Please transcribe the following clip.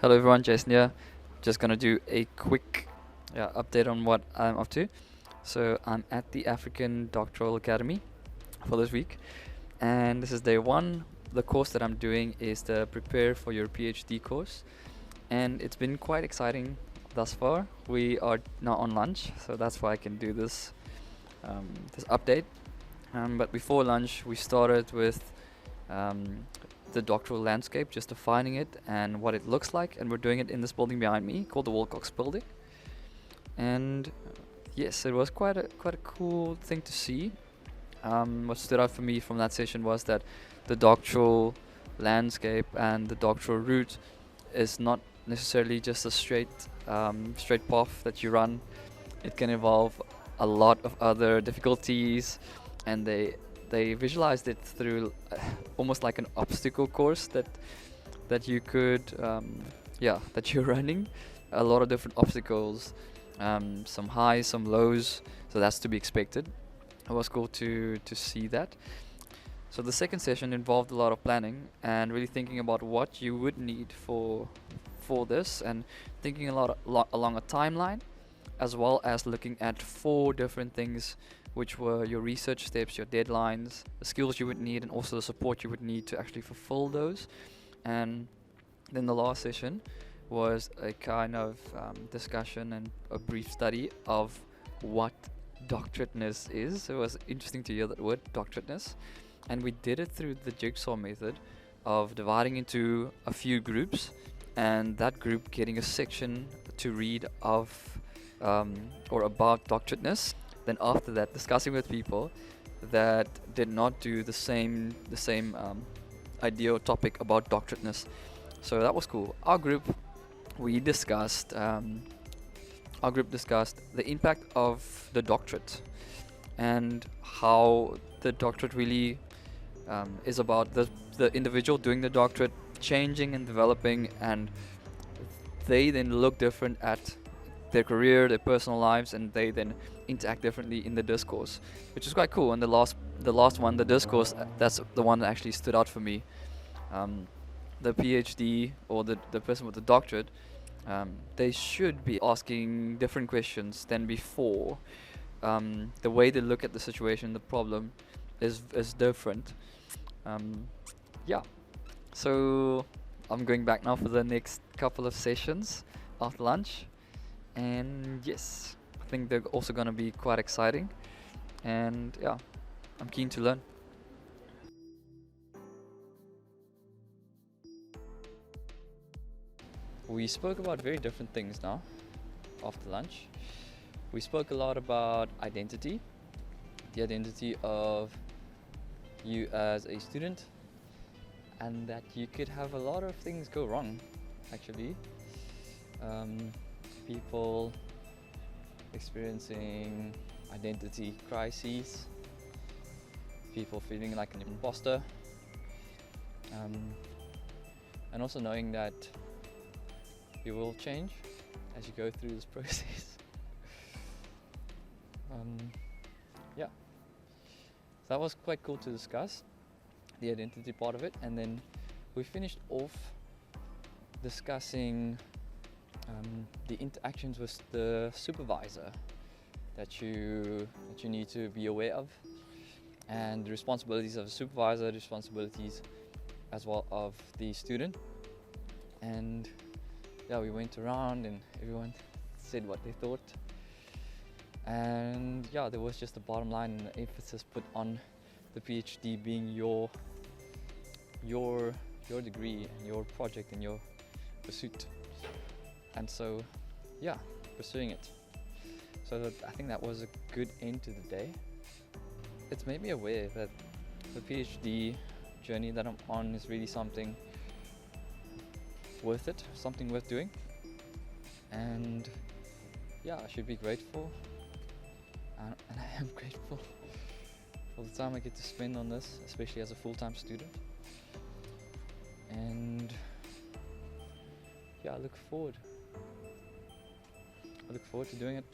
Hello everyone, Jason here. Just gonna do a quick update on what I'm up to. So I'm at the African Doctoral Academy for this week, and this is day one. The course that I'm doing is the Prepare for Your PhD course, and it's been quite exciting thus far. We are now on lunch, so that's why I can do this update. But before lunch, we started with um, the doctoral landscape, just defining it and what it looks like, and we're doing it in this building behind me called the Wilcox Building. And yes, it was quite a cool thing to see. What stood out for me from that session was that the doctoral landscape and the doctoral route is not necessarily just a straight path that you run. It can involve a lot of other difficulties, and they visualized it through almost like an obstacle course that you could that you're running a lot of different obstacles, some highs, some lows, so that's to be expected. It was cool to see that. So the second session involved a lot of planning and really thinking about what you would need for this, and thinking a lot along a timeline, as well as looking at four different things, which were your research steps, your deadlines, the skills you would need, and also the support you would need to actually fulfill those. And then the last session was a kind of discussion and a brief study of what doctorateness is. It was interesting to hear that word, doctorateness. And we did it through the jigsaw method of dividing into a few groups, and that group getting a section to read of or about doctorateness. Then after that, discussing with people that did not do the same idea or topic about doctorateness. So that was cool. We discussed our group discussed the impact of the doctorate and how the doctorate really is about the individual doing the doctorate changing and developing, and they then look different at their career, their personal lives, and they then interact differently in the discourse, which is quite cool. And the last one, the discourse, that's the one that actually stood out for me. Um, the PhD or the person with the doctorate, they should be asking different questions than before. The way they look at the situation, the problem, is different. Um, yeah. So I'm going back now for the next couple of sessions after lunch, and yes, I think they're also gonna be quite exciting. And yeah, I'm keen to learn. We spoke about very different things now after lunch. We spoke a lot about identity, the identity of you as a student, and that you could have a lot of things go wrong, actually. Um, People experiencing identity crises, people feeling like an imposter, um, and also knowing that you will change as you go through this process. Yeah, so that was quite cool to discuss, the identity part of it. And then we finished off discussing the interactions with the supervisor that you need to be aware of, and the responsibilities of the supervisor, the responsibilities as well of the student. And yeah, we went around and everyone said what they thought. And yeah, there was just a bottom line and an emphasis put on the PhD being your degree and your project and your pursuit. And so yeah, pursuing it. So I think that was a good end to the day. It's made me aware that the PhD journey that I'm on is really something worth it, something worth doing. And yeah, I should be grateful, and I am grateful for the time I get to spend on this, especially as a full-time student. And yeah, I look forward to doing it